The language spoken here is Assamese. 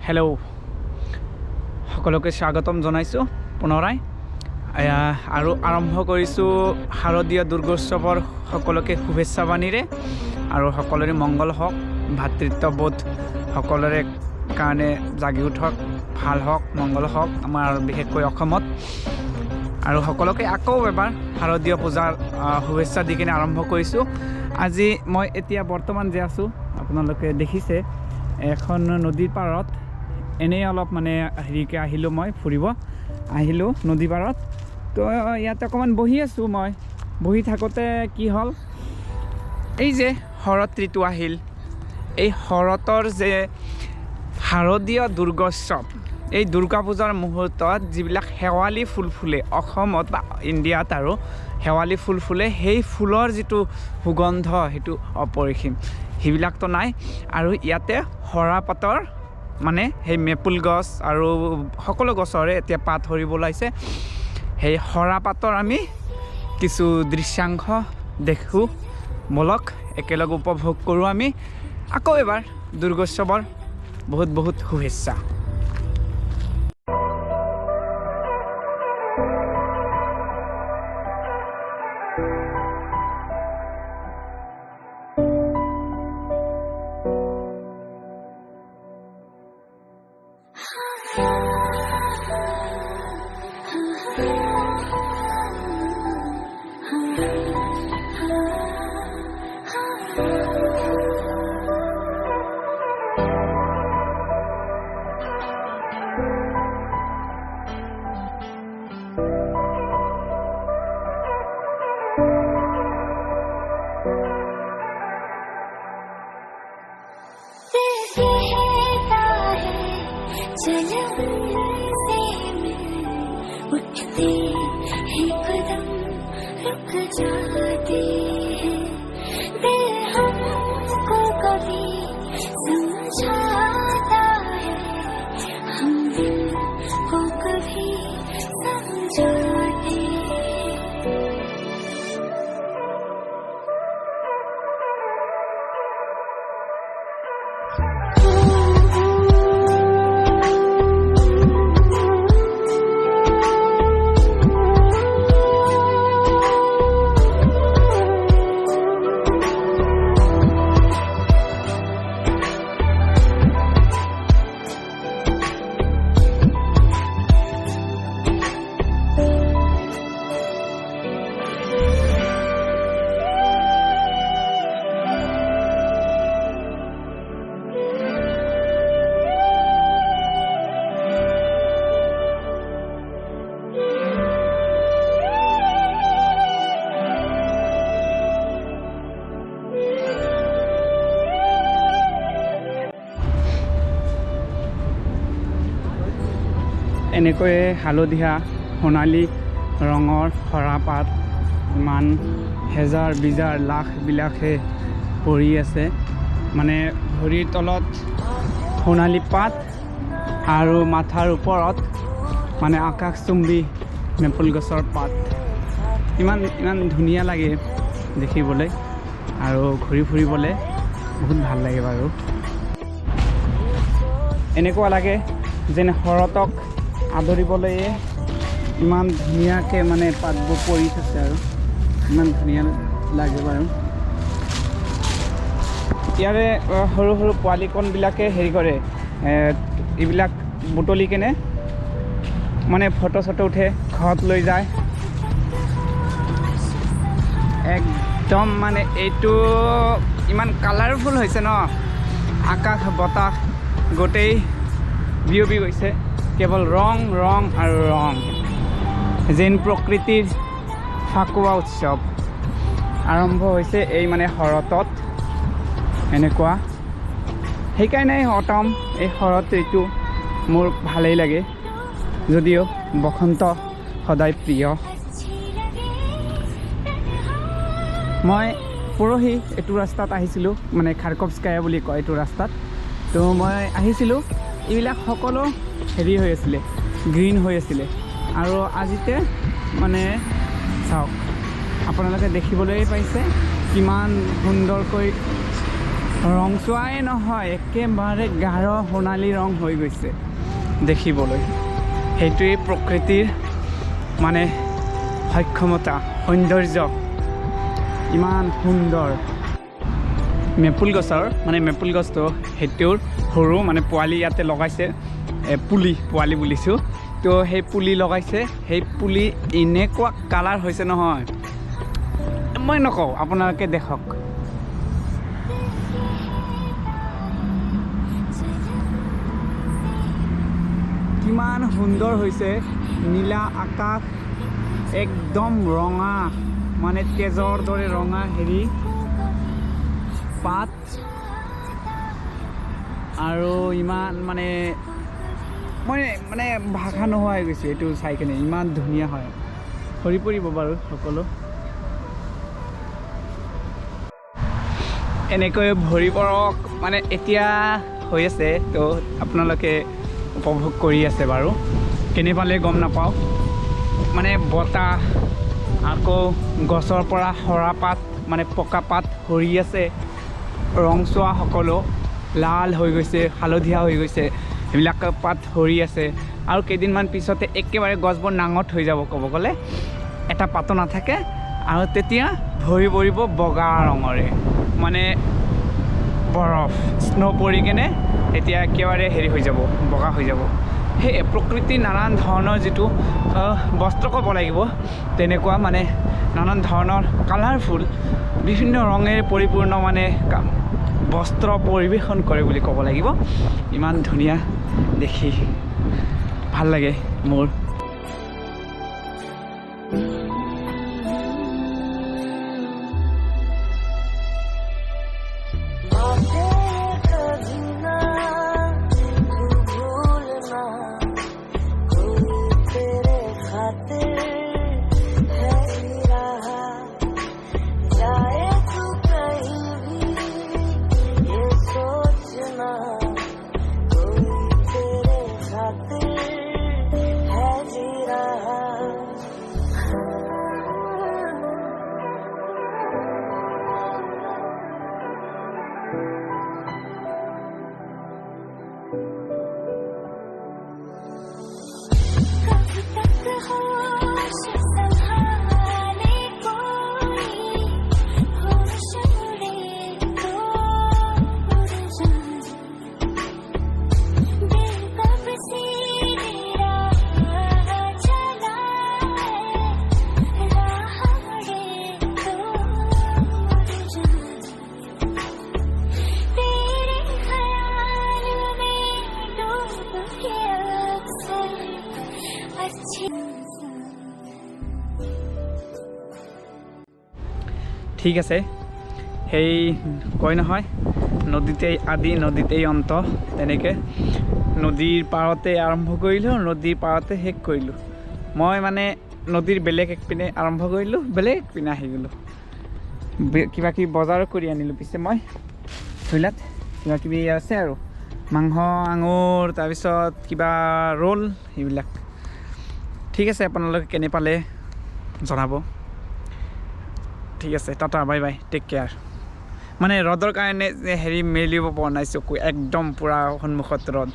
হেল্ল' সকলোকে স্বাগতম জনাইছোঁ পুনৰাই আৰু আৰম্ভ কৰিছোঁ শাৰদীয় দুৰ্গোৎসৱৰ সকলোকে শুভেচ্ছা বাণীৰে আৰু সকলোৰে মংগল হওক ভাতৃত্ববোধ সকলোৰে কাৰণে জাগি উঠক ভাল হওক মংগল হওক আমাৰ বিশেষকৈ অসমত আৰু সকলোকে আকৌ এবাৰ শাৰদীয় পূজাৰ শুভেচ্ছা দি কিনে আৰম্ভ কৰিছোঁ। আজি মই এতিয়া বৰ্তমান যে আছোঁ আপোনালোকে দেখিছে এখন নদীৰ পাৰত এনেই অলপ মানে হেৰিকৈ আহিলোঁ মই ফুৰিব আহিলোঁ নদী পাৰত তো ইয়াতে অকণমান বহি আছোঁ। মই বহি থাকোঁতে কি হ'ল এই যে শৰৎ ঋতু আহিল এই শৰতৰ যে শাৰদীয় দুৰ্গোৎসৱ এই দুৰ্গা পূজাৰ মুহূৰ্তত যিবিলাক শেৱালি ফুল ফুলে অসমত বা ইণ্ডিয়াত আৰু শেৱালি ফুল ফুলে সেই ফুলৰ যিটো সুগন্ধ সেইটো অপৰিসীম সেইবিলাকতো নাই। আৰু ইয়াতে সৰাপাতৰ মানে সেই মেপুল গছ আৰু সকলো গছৰে এতিয়া পাত সৰিব ওলাইছে সেই সৰাপাতৰ আমি কিছু দৃশ্যাংশ দেখোঁ বলক একেলগে উপভোগ কৰোঁ। আমি আকৌ এবাৰ দুৰ্গোৎসৱৰ বহুত বহুত শুভেচ্ছা। उठते हैं कदम रुक जाते हैं दिल हमको कभी समझाता है हम दिल को कभी समझाते এনেকৈয়ে হালধীয়া সোণালী ৰঙৰ সৰাপাত ইমান হেজাৰ বিজাৰ লাখবিলাকে পৰি আছে মানে ভৰিৰ তলত সোণালী পাত আৰু মাথাৰ ওপৰত মানে আকাশচুম্বী মেপুল গছৰ পাত ইমান ধুনীয়া লাগে দেখিবলৈ আৰু ঘূৰি ফুৰিবলৈ বহুত ভাল লাগে বাৰু। এনেকুৱা লাগে যেনে শৰতক আদৰিবলৈ ইমান ধুনীয়াকৈ মানে পাতবোৰ পৰি থাকে আৰু ইমান ধুনীয়া লাগে বাৰু। ইয়াৰে সৰু সৰু পোৱালিকণবিলাকে হেৰি কৰে এইবিলাক বুটলি কেনে মানে ফটো চটো উঠে ঘৰত লৈ যায় একদম মানে এইটো ইমান কালাৰফুল হৈছে ন আকাশ বতাহ গোটেই বিয়পি গৈছে কেৱল ৰং ৰং আৰু ৰং যেন প্ৰকৃতিৰ ফাকুৱা উৎসৱ আৰম্ভ হৈছে এই মানে শৰতত এনেকুৱা সেইকাৰণে অটম এই শৰৎ ঋতু মোৰ ভালেই লাগে যদিও বসন্ত সদায় প্ৰিয়। মই পৰহি এইটো ৰাস্তাত আহিছিলোঁ মানে খাৰ্কভস্কায়া বুলি কয় এইটো ৰাস্তাত তো মই আহিছিলোঁ এইবিলাক সকলো হেৰি হৈ আছিলে গ্ৰীণ হৈ আছিলে আৰু আজিতে মানে চাওক আপোনালোকে দেখিবলৈ পাইছে কিমান সুন্দৰকৈ ৰংচোৱাই নহয়, একেবাৰে গাঢ় সোণালী ৰং হৈ গৈছে দেখিবলৈ। সেইটোৱেই প্ৰকৃতিৰ মানে সক্ষমতা, সৌন্দৰ্য, ইমান সুন্দৰ। মেপুল গছটো সেইটোৰ সৰু মানে পোৱালি ইয়াতে লগাইছে, পোৱালি বুলিছোঁ। তো সেই পুলি লগাইছে, সেই পুলি এনেকুৱা কালাৰ হৈছে নহয়, মই নকওঁ, আপোনালোকে দেখক। কিমান সুন্দৰ হৈছে, নীলা আকাশ, একদম ৰঙা মানে তেজৰ দৰে ৰঙা হেৰি পাত, আৰু ইমান মানে মই মানে ভাষা নোহোৱা হৈ গৈছে এইটো চাই কিনে, ইমান ধুনীয়া হয়। সৰি পৰিব বাৰু সকলো, এনেকৈ ভৰি পৰক মানে এতিয়া হৈ আছে। তো আপোনালোকে উপভোগ কৰি আছে বাৰু, কেনে পালে গম নাপাওঁ। মানে বতাহ, আকৌ গছৰ পৰা সৰা পাত মানে পকা পাত সৰি আছে, ৰংচোৱা সকলো লাল হৈ গৈছে, হালধীয়া হৈ গৈছে, সেইবিলাক পাত সৰি আছে। আৰু কেইদিনমান পিছতে একেবাৰে গছবোৰ নাঙঠ হৈ যাব, ক'ব গ'লে এটা পাতো নাথাকে। আৰু তেতিয়া ভৰি পৰিব বগা ৰঙৰে, মানে বৰফ স্ন' পৰি কেনে তেতিয়া একেবাৰে হেৰি হৈ যাব, বগা হৈ যাব। সেই প্ৰকৃতিৰ নানান ধৰণৰ যিটো বস্ত্ৰ ক'ব লাগিব, তেনেকুৱা মানে নানান ধৰণৰ কালাৰফুল বিভিন্ন ৰঙেৰে পৰিপূৰ্ণ মানে বস্ত্ৰ পৰিৱেশন কৰে বুলি ক'ব লাগিব। ইমান ধুনীয়া দেখি, ভাল লাগে মোৰ। ঠিক আছে, সেই কয় নহয় নদীতেই আদি নদীতেই অন্ত, তেনেকৈ নদীৰ পাৰতে আৰম্ভ কৰিলোঁ, নদীৰ পাৰতে শেষ কৰিলোঁ। মই মানে নদীৰ বেলেগ এক পিনে আৰম্ভ কৰিলোঁ, বেলেগ পিনে আহি গ'লোঁ। কিবা কিবি বজাৰো কৰি আনিলোঁ। পিছে মই ধুইলাত কিবা কিবি আছে আৰু মাংস, আঙুৰ, তাৰপিছত কিবা ৰোল, সেইবিলাক। ঠিক আছে, আপোনালোকে কেনে পালে জনাব। ঠিক আছে, tata, bye bye, take care. মানে ৰ'দৰ কাৰণে হেৰি মেলিব পৰা নাই চকু, একদম পূৰা সন্মুখত ৰ'দ।